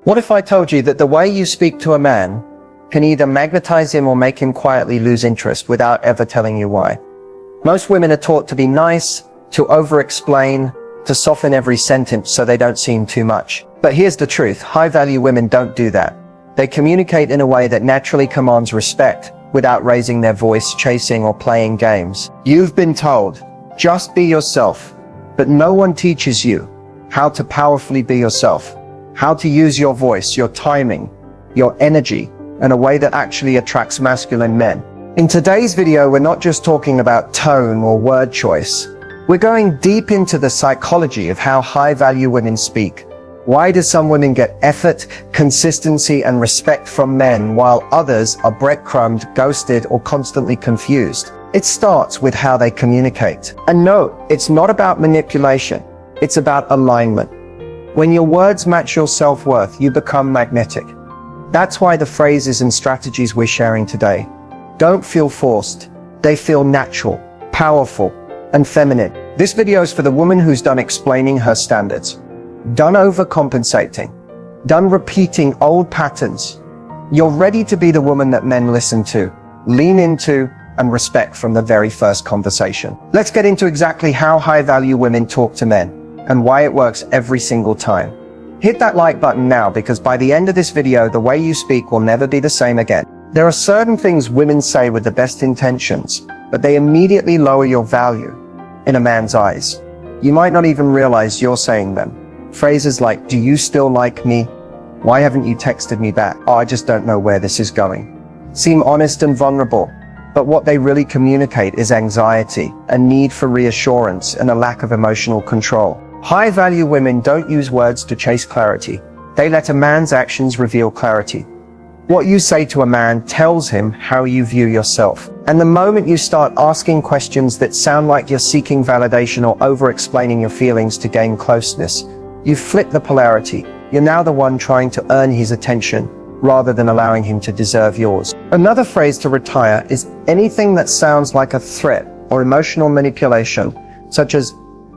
What if I told you that the way you speak to a man can either magnetize him or make him quietly lose interest without ever telling you why? Most women are taught to be nice, to over-explain, to soften every sentence so they don't seem too much. But here's the truth, high-value women don't do that. They communicate in a way that naturally commands respect without raising their voice, chasing or playing games. You've been told, just be yourself, but no one teaches you how to powerfully be yourself, how to use your voice, your timing, your energy in a way that actually attracts masculine men. In today's video, we're not just talking about tone or word choice. We're going deep into the psychology of how high-value women speak. Why do some women get effort, consistency, and respect from men, while others are breadcrumbed, ghosted, or constantly confused? It starts with how they communicate. And no, it's not about manipulation. It's about alignment. When your words match your self-worth, you become magnetic. That's why the phrases and strategies we're sharing today don't feel forced. They feel natural, powerful, and feminine. This video is for the woman who's done explaining her standards, done overcompensating, done repeating old patterns. You're ready to be the woman that men listen to, lean into, and respect from the very first conversation. Let's get into exactly how high-value women talk to men and why it works every single time. Hit that like button now, because by the end of this video, the way you speak will never be the same again. There are certain things women say with the best intentions, but they immediately lower your value in a man's eyes. You might not even realize you're saying them. Phrases like, "Do you still like me? Why haven't you texted me back? Oh, I just don't know where this is going," seem honest and vulnerable, but what they really communicate is anxiety, a need for reassurance, and a lack of emotional control. High-value women don't use words to chase clarity. They let a man's actions reveal clarity. What you say to a man tells him how you view yourself. And the moment you start asking questions that sound like you're seeking validation or over-explaining your feelings to gain closeness, you flip the polarity. You're now the one trying to earn his attention rather than allowing him to deserve yours. Another phrase to retire is anything that sounds like a threat or emotional manipulation, such as,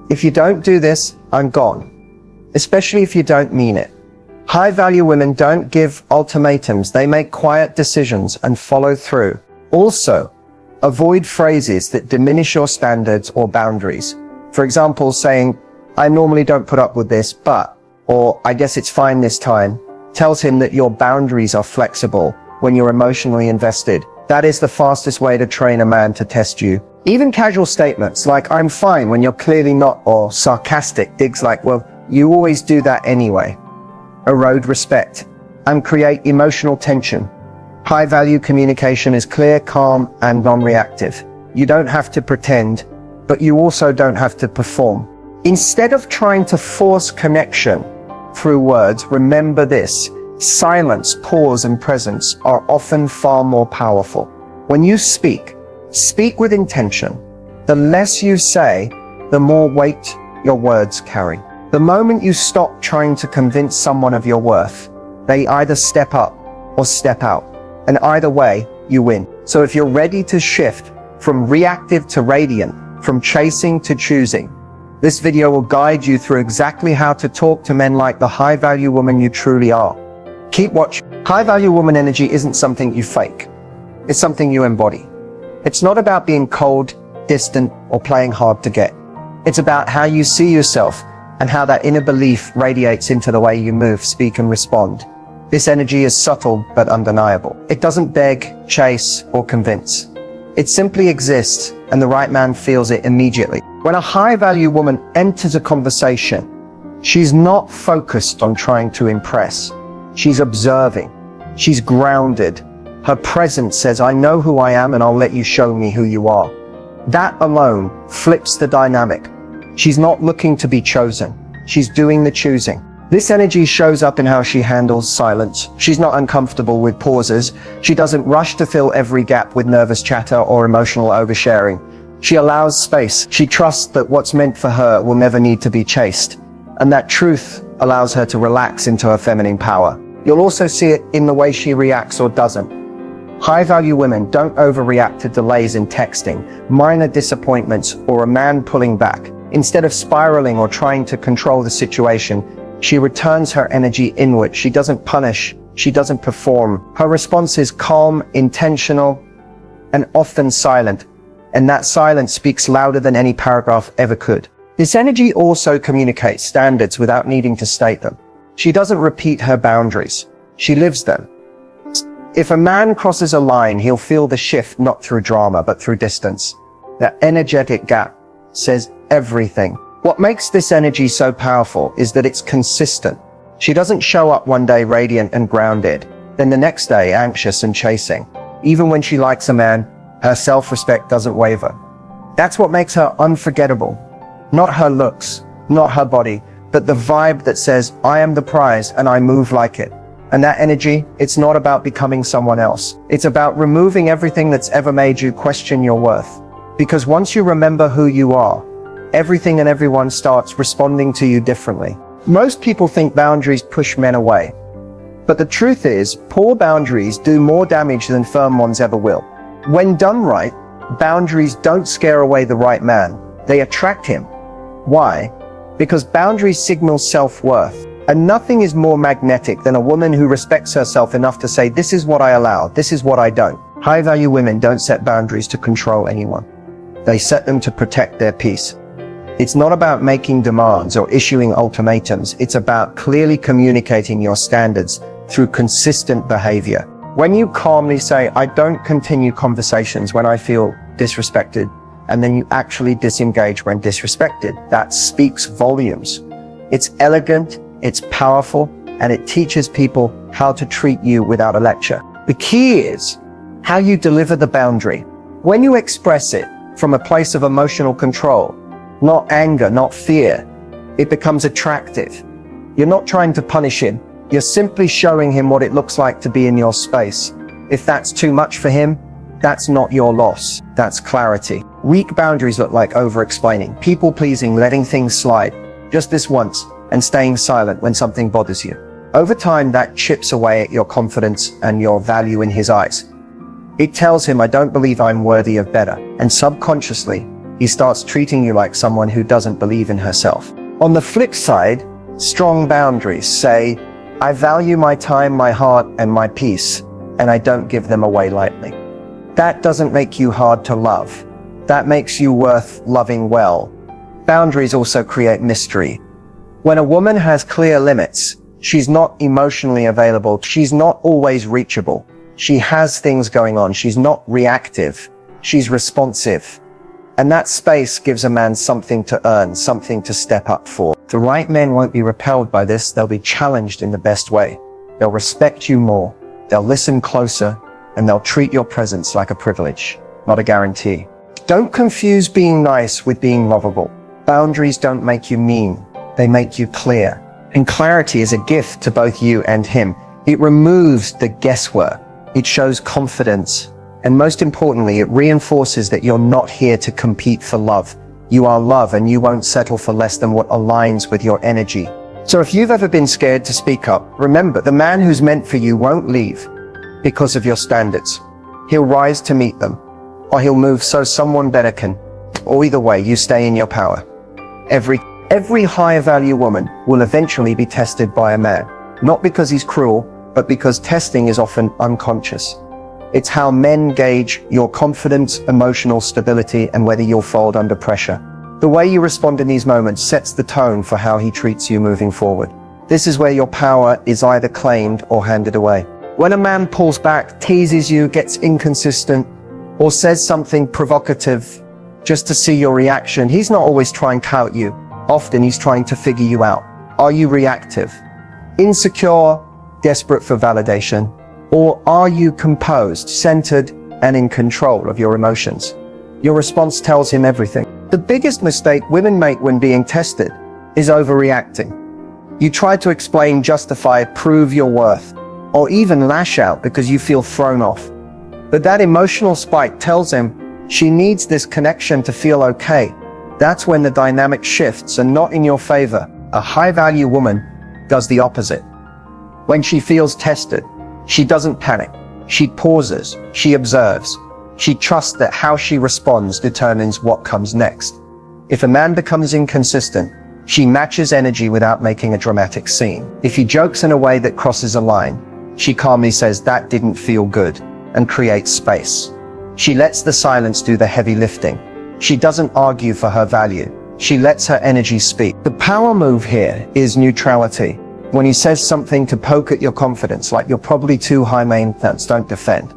"If you don't do this, I'm gone," especially if you don't mean it. High-value women don't give ultimatums. They make quiet decisions and follow through. Also, avoid phrases that diminish your standards or boundaries. For example, saying, "I normally don't put up with this, but," or "I guess it's fine this time," tells him that your boundaries are flexible when you're emotionally invested. That is the fastest way to train a man to test you. Even casual statements like "I'm fine" when you're clearly not, or sarcastic digs like, "Well, you always do that anyway," erode respect and create emotional tension. High-value communication is clear, calm, and non-reactive. You don't have to pretend, but you also don't have to perform. Instead of trying to force connection through words, remember this: silence, pause, and presence are often far more powerful. When you speak with intention. The less you say, the more weight your words carry. The moment you stop trying to convince someone of your worth, they either step up or step out. And either way, you win. So if you're ready to shift from reactive to radiant, from chasing to choosing, this video will guide you through exactly how to talk to men like the high-value woman you truly are. Keep watching. High-value woman energy isn't something you fake. It's something you embody. It's not about being cold, distant, or playing hard to get. It's about how you see yourself and how that inner belief radiates into the way you move, speak, and respond. This energy is subtle but undeniable. It doesn't beg, chase, or convince. It simply exists, and the right man feels it immediately. When a high-value woman enters a conversation, she's not focused on trying to impress. She's observing. She's grounded. Her presence says, "I know who I am, and I'll let you show me who you are." That alone flips the dynamic. She's not looking to be chosen. She's doing the choosing. This energy shows up in how she handles silence. She's not uncomfortable with pauses. She doesn't rush to fill every gap with nervous chatter or emotional oversharing. She allows space. She trusts that what's meant for her will never need to be chased. And that truth allows her to relax into her feminine power. You'll also see it in the way she reacts or doesn't. High-value women don't overreact to delays in texting, minor disappointments, or a man pulling back. Instead of spiraling or trying to control the situation, She returns her energy inward. She doesn't punish. She doesn't perform. Her response is calm, intentional, and often silent. And that silence speaks louder than any paragraph ever could. This energy also communicates standards without needing to state them. She doesn't repeat her boundaries. She lives them. If a man crosses a line, he'll feel the shift not through drama, but through distance. That energetic gap says everything. What makes this energy so powerful is that it's consistent. She doesn't show up one day radiant and grounded, then the next day anxious and chasing. Even when she likes a man, her self-respect doesn't waver. That's what makes her unforgettable. Not her looks, not her body, but the vibe that says, I am the prize and I move like it. And that energy, it's not about becoming someone else. It's about removing everything that's ever made you question your worth. Because once you remember who you are, everything and everyone starts responding to you differently. Most people think boundaries push men away. But the truth is, poor boundaries do more damage than firm ones ever will. When done right, boundaries don't scare away the right man. They attract him. Why? Because boundaries signal self-worth. And nothing is more magnetic than a woman who respects herself enough to say, this is what I allow, this is what I don't. High-value women don't set boundaries to control anyone. They set them to protect their peace. It's not about making demands or issuing ultimatums. It's about clearly communicating your standards through consistent behavior. When you calmly say, I don't continue conversations when I feel disrespected, and then you actually disengage when disrespected, that speaks volumes. It's elegant, it's powerful, and it teaches people how to treat you without a lecture. The key is how you deliver the boundary. When you express it from a place of emotional control, not anger, not fear, it becomes attractive. You're not trying to punish him. You're simply showing him what it looks like to be in your space. If that's too much for him, that's not your loss. That's clarity. Weak boundaries look like over-explaining, people-pleasing, letting things slide just this once, and staying silent when something bothers you. Over time, that chips away at your confidence and your value in his eyes. It tells him, I don't believe I'm worthy of better. And subconsciously, he starts treating you like someone who doesn't believe in herself. On the flip side, strong boundaries say, I value my time, my heart, and my peace, and I don't give them away lightly. That doesn't make you hard to love. That makes you worth loving well. Boundaries also create mystery. When a woman has clear limits, she's not emotionally available. She's not always reachable. She has things going on. She's not reactive. She's responsive. And that space gives a man something to earn, something to step up for. The right men won't be repelled by this. They'll be challenged in the best way. They'll respect you more. They'll listen closer, and they'll treat your presence like a privilege, not a guarantee. Don't confuse being nice with being lovable. Boundaries don't make you mean. They make you clear. And clarity is a gift to both you and him. It removes the guesswork. It shows confidence. And most importantly, it reinforces that you're not here to compete for love. You are love, and you won't settle for less than what aligns with your energy. So if you've ever been scared to speak up, remember, the man who's meant for you won't leave because of your standards. He'll rise to meet them, or he'll move so someone better can. Or either way, you stay in your power. Every high value woman will eventually be tested by a man, not because he's cruel, but because testing is often unconscious. It's how men gauge your confidence, emotional stability, and whether you'll fold under pressure. The way you respond in these moments sets the tone for how he treats you moving forward. This is where your power is either claimed or handed away. When a man pulls back, teases you, gets inconsistent, or says something provocative just to see your reaction, he's not always trying to out you. Often he's trying to figure you out. Are you reactive, insecure, desperate for validation? Or are you composed, centered, and in control of your emotions? Your response tells him everything. The biggest mistake women make when being tested is overreacting. You try to explain, justify, prove your worth, or even lash out because you feel thrown off. But that emotional spike tells him she needs this connection to feel okay. That's when the dynamic shifts and not in your favor. A high-value woman does the opposite. When she feels tested, she doesn't panic. She pauses. She observes. She trusts that how she responds determines what comes next. If a man becomes inconsistent, She matches energy without making a dramatic scene. If he jokes in a way that crosses a line, she calmly says that didn't feel good and creates space. She lets the silence do the heavy lifting. She doesn't argue for her value. She lets her energy speak. The power move here is neutrality. When he says something to poke at your confidence, like you're probably too high maintenance, don't defend.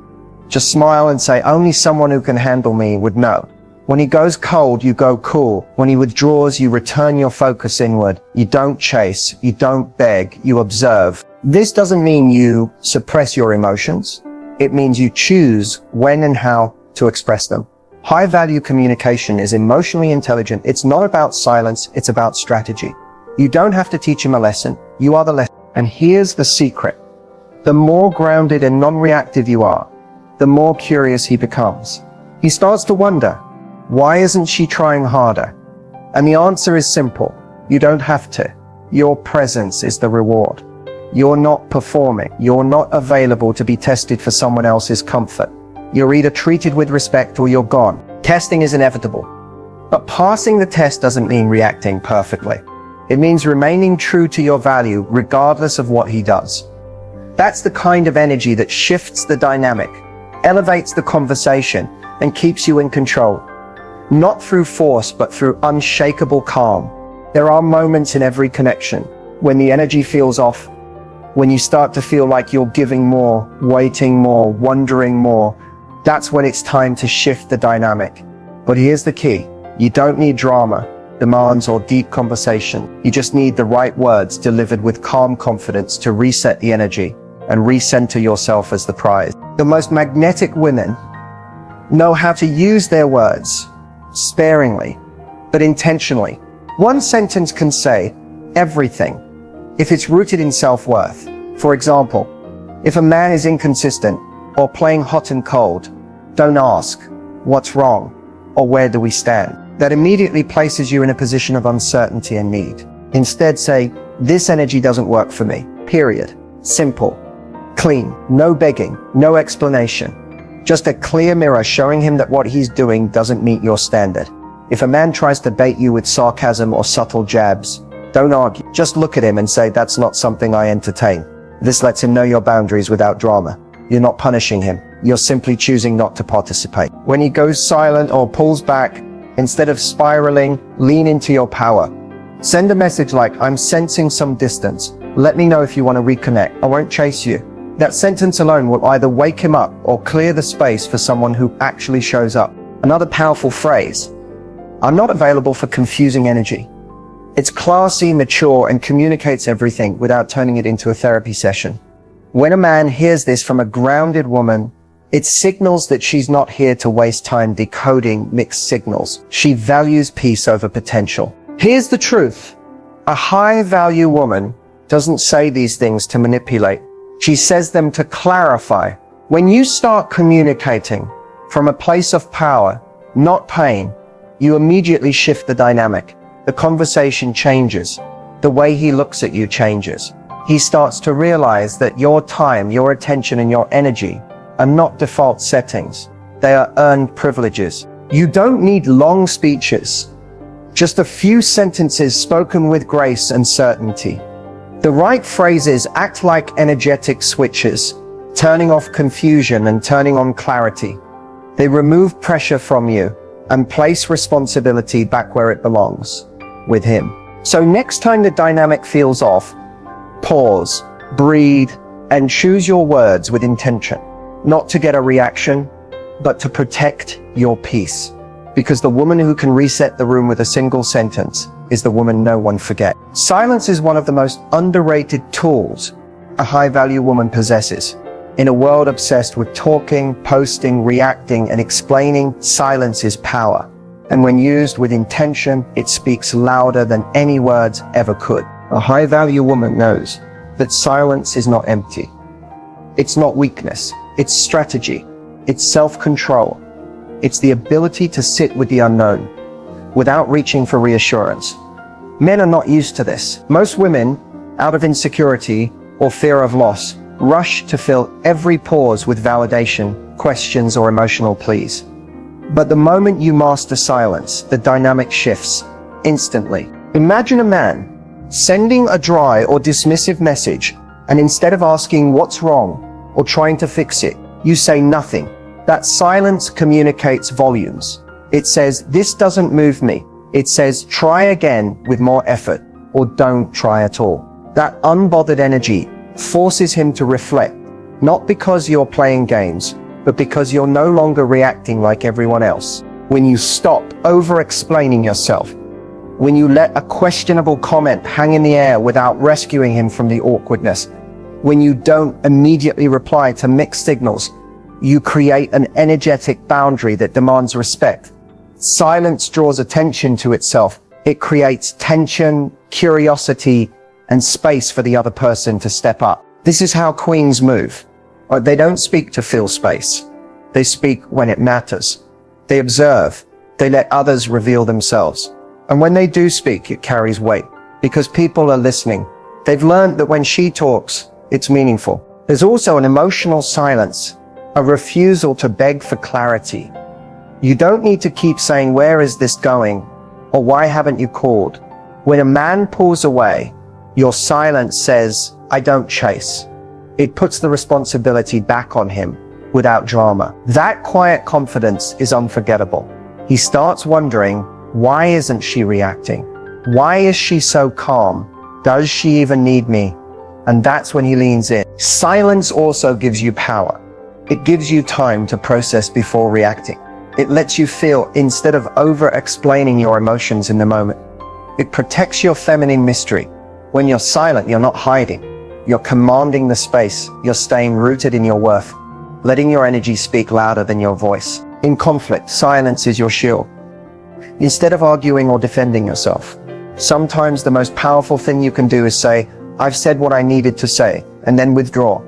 Just smile and say, only someone who can handle me would know. When he goes cold, you go cool. When he withdraws, you return your focus inward. You don't chase, you don't beg, you observe. This doesn't mean you suppress your emotions. It means you choose when and how to express them. High-value communication is emotionally intelligent. It's not about silence, it's about strategy. You don't have to teach him a lesson, you are the lesson. And here's the secret. The more grounded and non-reactive you are, the more curious he becomes. He starts to wonder, why isn't she trying harder? And the answer is simple. You don't have to. Your presence is the reward. You're not performing. You're not available to be tested for someone else's comfort. You're either treated with respect or you're gone. Testing is inevitable. But passing the test doesn't mean reacting perfectly. It means remaining true to your value regardless of what he does. That's the kind of energy that shifts the dynamic, elevates the conversation, and keeps you in control. Not through force, but through unshakable calm. There are moments in every connection when the energy feels off, when you start to feel like you're giving more, waiting more, wondering more. That's when it's time to shift the dynamic. But here's the key. You don't need drama, demands, or deep conversation. You just need the right words delivered with calm confidence to reset the energy and recenter yourself as the prize. The most magnetic women know how to use their words sparingly, but intentionally. One sentence can say everything if it's rooted in self-worth. For example, if a man is inconsistent or playing hot and cold, don't ask, what's wrong, or where do we stand? That immediately places you in a position of uncertainty and need. Instead say, this energy doesn't work for me, period. Simple, clean, no begging, no explanation. Just a clear mirror showing him that what he's doing doesn't meet your standard. If a man tries to bait you with sarcasm or subtle jabs, don't argue. Just look at him and say, that's not something I entertain. This lets him know your boundaries without drama. You're not punishing him. You're simply choosing not to participate. When he goes silent or pulls back, instead of spiraling, lean into your power. Send a message like, I'm sensing some distance. Let me know if you want to reconnect. I won't chase you. That sentence alone will either wake him up or clear the space for someone who actually shows up. Another powerful phrase, I'm not available for confusing energy. It's classy, mature, and communicates everything without turning it into a therapy session. When a man hears this from a grounded woman, it signals that she's not here to waste time decoding mixed signals. She values peace over potential. Here's the truth. A high-value woman doesn't say these things to manipulate. She says them to clarify. When you start communicating from a place of power, not pain, you immediately shift the dynamic. The conversation changes. The way he looks at you changes. He starts to realize that your time, your attention, and your energy are not default settings. They are earned privileges. You don't need long speeches. Just a few sentences spoken with grace and certainty. The right phrases act like energetic switches, turning off confusion and turning on clarity. They remove pressure from you and place responsibility back where it belongs, with him. So next time the dynamic feels off, pause, breathe, and choose your words with intention. Not to get a reaction, but to protect your peace. Because the woman who can reset the room with a single sentence is the woman no one forgets. Silence is one of the most underrated tools a high-value woman possesses. In a world obsessed with talking, posting, reacting, and explaining, silence is power. And when used with intention, it speaks louder than any words ever could. A high-value woman knows that silence is not empty. It's not weakness. It's strategy. It's self-control. It's the ability to sit with the unknown without reaching for reassurance. Men are not used to this. Most women, out of insecurity or fear of loss, rush to fill every pause with validation, questions, or emotional pleas. But the moment you master silence, the dynamic shifts instantly. Imagine a man sending a dry or dismissive message, and instead of asking what's wrong or trying to fix it, you say nothing. That silence communicates volumes. It says, this doesn't move me. It says, try again with more effort, or don't try at all. That unbothered energy forces him to reflect, not because you're playing games, but because you're no longer reacting like everyone else. When you stop over-explaining yourself, when you let a questionable comment hang in the air without rescuing him from the awkwardness, when you don't immediately reply to mixed signals, you create an energetic boundary that demands respect. Silence draws attention to itself. It creates tension, curiosity, and space for the other person to step up. This is how queens move. They don't speak to fill space. They speak when it matters. They observe. They let others reveal themselves. And when they do speak, it carries weight because people are listening. They've learned that when she talks, it's meaningful. There's also an emotional silence, a refusal to beg for clarity. You don't need to keep saying, where is this going? Or why haven't you called? When a man pulls away, your silence says, I don't chase. It puts the responsibility back on him without drama. That quiet confidence is unforgettable. He starts wondering, why isn't she reacting? Why is she so calm? Does she even need me? And that's when he leans in. Silence also gives you power. It gives you time to process before reacting. It lets you feel instead of over-explaining your emotions in the moment. It protects your feminine mystery. When you're silent, you're not hiding. You're commanding the space. You're staying rooted in your worth, letting your energy speak louder than your voice. In conflict, silence is your shield. Instead of arguing or defending yourself, sometimes the most powerful thing you can do is say, I've said what I needed to say, and then withdraw.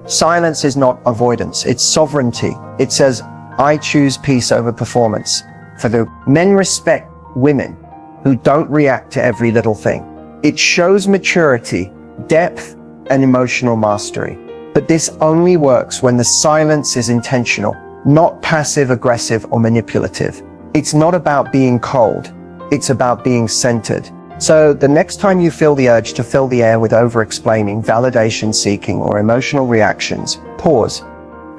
Silence is not avoidance, it's sovereignty. It says, I choose peace over performance. For the men respect women who don't react to every little thing. It shows maturity, depth, and emotional mastery. But this only works when the silence is intentional, not passive-aggressive or manipulative. It's not about being cold, it's about being centered. So the next time you feel the urge to fill the air with over-explaining, validation-seeking, or emotional reactions, pause.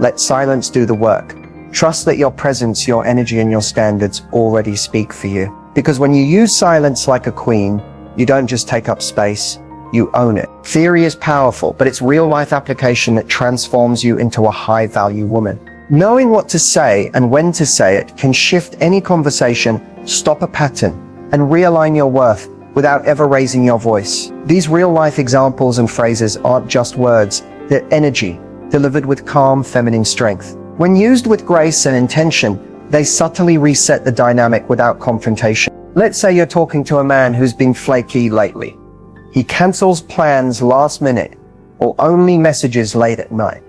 Let silence do the work. Trust that your presence, your energy, and your standards already speak for you. Because when you use silence like a queen, you don't just take up space, you own it. Theory is powerful, but it's real-life application that transforms you into a high-value woman. Knowing what to say and when to say it can shift any conversation, stop a pattern, and realign your worth without ever raising your voice. These real-life examples and phrases aren't just words, they're energy, delivered with calm, feminine strength. When used with grace and intention, they subtly reset the dynamic without confrontation. Let's say you're talking to a man who's been flaky lately. He cancels plans last minute or only messages late at night.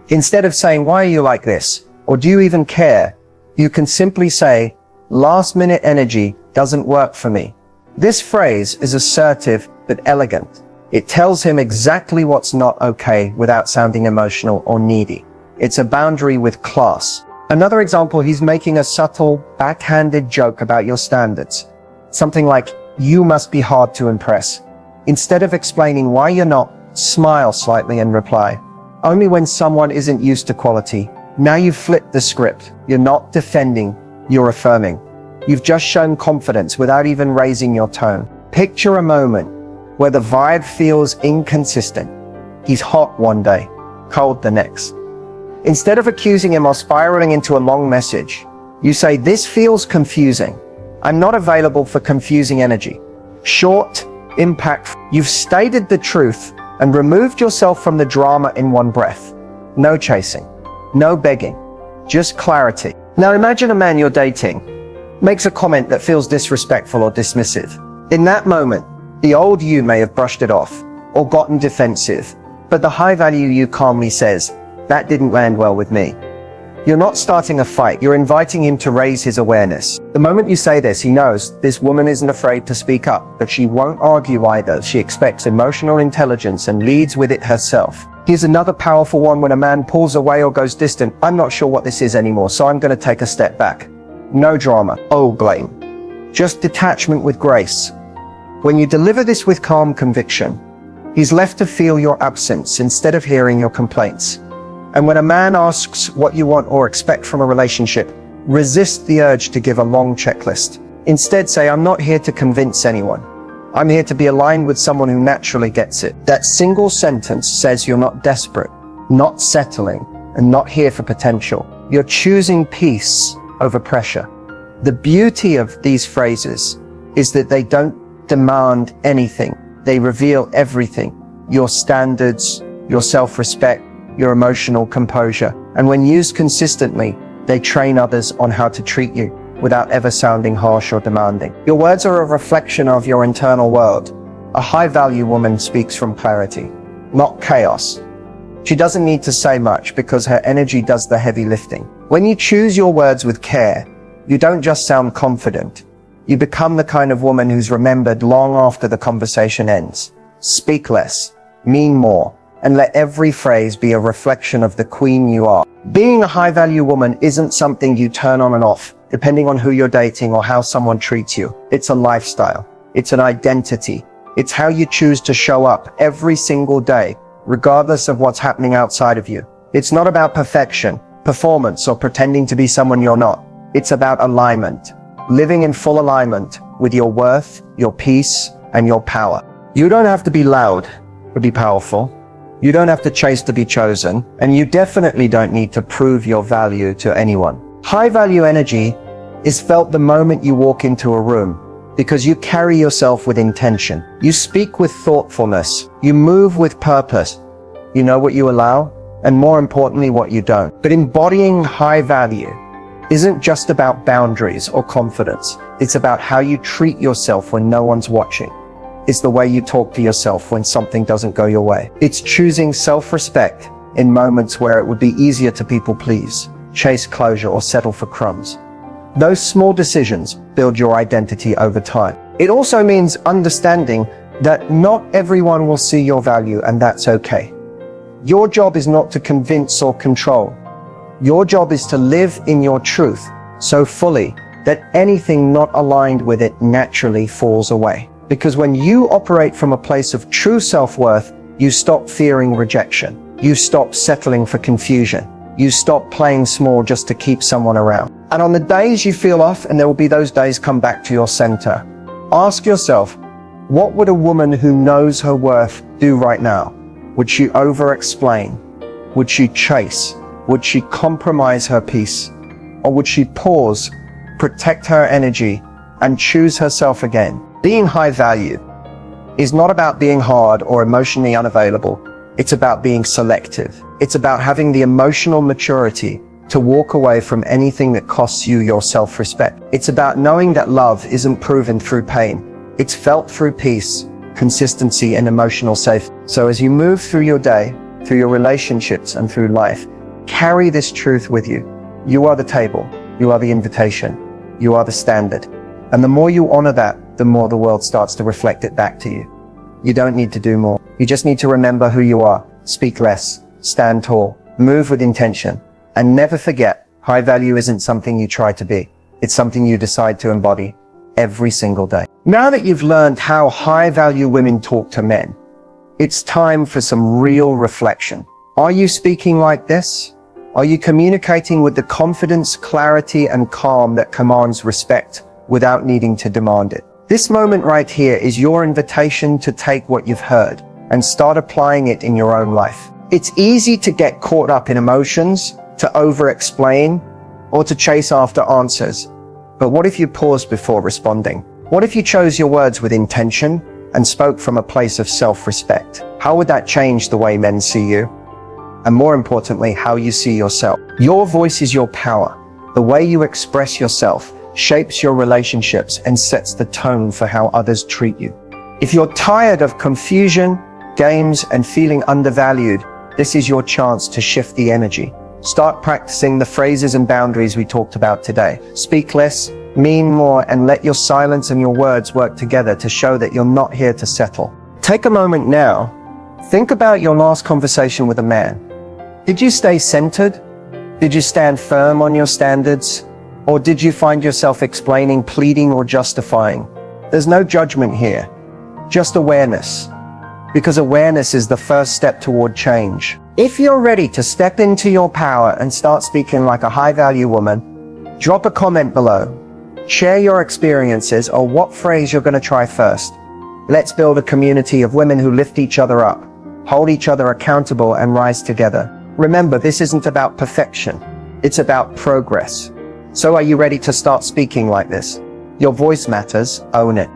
Instead of saying, why are you like this? Or do you even care? You can simply say, last minute energy doesn't work for me. This phrase is assertive but elegant. It tells him exactly what's not okay without sounding emotional or needy. It's a boundary with class. Another example, he's making a subtle, backhanded joke about your standards. Something like, you must be hard to impress. Instead of explaining why you're not, smile slightly and reply, only when someone isn't used to quality. Now you've flipped the script. You're not defending, you're affirming. You've just shown confidence without even raising your tone. Picture a moment where the vibe feels inconsistent. He's hot one day, cold the next. Instead of accusing him or spiraling into a long message, you say, this feels confusing. I'm not available for confusing energy. Short, impact. You've stated the truth and removed yourself from the drama in one breath. No chasing, no begging, just clarity. Now imagine a man you're dating makes a comment that feels disrespectful or dismissive. In that moment, the old you may have brushed it off or gotten defensive, but the high value you calmly says, that didn't land well with me. You're not starting a fight, you're inviting him to raise his awareness. The moment you say this, he knows this woman isn't afraid to speak up, but she won't argue either. She expects emotional intelligence and leads with it herself. Here's another powerful one: when a man pulls away or goes distant, I'm not sure what this is anymore, so I'm going to take a step back. No drama, oh blame. Just detachment with grace. When you deliver this with calm conviction, he's left to feel your absence instead of hearing your complaints. And when a man asks what you want or expect from a relationship, resist the urge to give a long checklist. Instead say, I'm not here to convince anyone. I'm here to be aligned with someone who naturally gets it. That single sentence says you're not desperate, not settling, and not here for potential. You're choosing peace over pressure. The beauty of these phrases is that they don't demand anything. They reveal everything. Your standards, your self-respect, your emotional composure. And when used consistently, they train others on how to treat you without ever sounding harsh or demanding. Your words are a reflection of your internal world. A high-value woman speaks from clarity, not chaos. She doesn't need to say much because her energy does the heavy lifting. When you choose your words with care, you don't just sound confident. You become the kind of woman who's remembered long after the conversation ends. Speak less, mean more, and let every phrase be a reflection of the queen you are. Being a high-value woman isn't something you turn on and off, depending on who you're dating or how someone treats you. It's a lifestyle. It's an identity. It's how you choose to show up every single day, regardless of what's happening outside of you. It's not about perfection, performance, or pretending to be someone you're not. It's about alignment. Living in full alignment with your worth, your peace, and your power. You don't have to be loud to be powerful. You don't have to chase to be chosen, and you definitely don't need to prove your value to anyone. High-value energy is felt the moment you walk into a room because you carry yourself with intention. You speak with thoughtfulness. You move with purpose. You know what you allow, and more importantly, what you don't. But embodying high value isn't just about boundaries or confidence. It's about how you treat yourself when no one's watching. It's the way you talk to yourself when something doesn't go your way. It's choosing self-respect in moments where it would be easier to people please, chase closure, or settle for crumbs. Those small decisions build your identity over time. It also means understanding that not everyone will see your value, and that's okay. Your job is not to convince or control. Your job is to live in your truth so fully that anything not aligned with it naturally falls away. Because when you operate from a place of true self-worth, you stop fearing rejection. You stop settling for confusion. You stop playing small just to keep someone around. And on the days you feel off, and there will be those days, come back to your center. Ask yourself, what would a woman who knows her worth do right now? Would she over-explain? Would she chase? Would she compromise her peace? Or would she pause, protect her energy, and choose herself again? Being high value is not about being hard or emotionally unavailable. It's about being selective. It's about having the emotional maturity to walk away from anything that costs you your self-respect. It's about knowing that love isn't proven through pain. It's felt through peace, consistency, and emotional safety. So as you move through your day, through your relationships, and through life, carry this truth with you. You are the table. You are the invitation. You are the standard. And the more you honor that, the more the world starts to reflect it back to you. You don't need to do more. You just need to remember who you are. Speak less. Stand tall. Move with intention. And never forget, high value isn't something you try to be. It's something you decide to embody every single day. Now that you've learned how high value women talk to men, it's time for some real reflection. Are you speaking like this? Are you communicating with the confidence, clarity, and calm that commands respect without needing to demand it? This moment right here is your invitation to take what you've heard and start applying it in your own life. It's easy to get caught up in emotions, to over-explain, or to chase after answers. But what if you paused before responding? What if you chose your words with intention and spoke from a place of self-respect? How would that change the way men see you? And more importantly, how you see yourself? Your voice is your power. The way you express yourself shapes your relationships and sets the tone for how others treat you. If you're tired of confusion, games, and feeling undervalued, this is your chance to shift the energy. Start practicing the phrases and boundaries we talked about today. Speak less, mean more, and let your silence and your words work together to show that you're not here to settle. Take a moment now. Think about your last conversation with a man. Did you stay centered? Did you stand firm on your standards? Or did you find yourself explaining, pleading, or justifying? There's no judgment here. just awareness. Because awareness is the first step toward change. If you're ready to step into your power and start speaking like a high-value woman, drop a comment below. Share your experiences or what phrase you're going to try first. Let's build a community of women who lift each other up, hold each other accountable, and rise together. Remember, this isn't about perfection. It's about progress. So are you ready to start speaking like this? Your voice matters. Own it.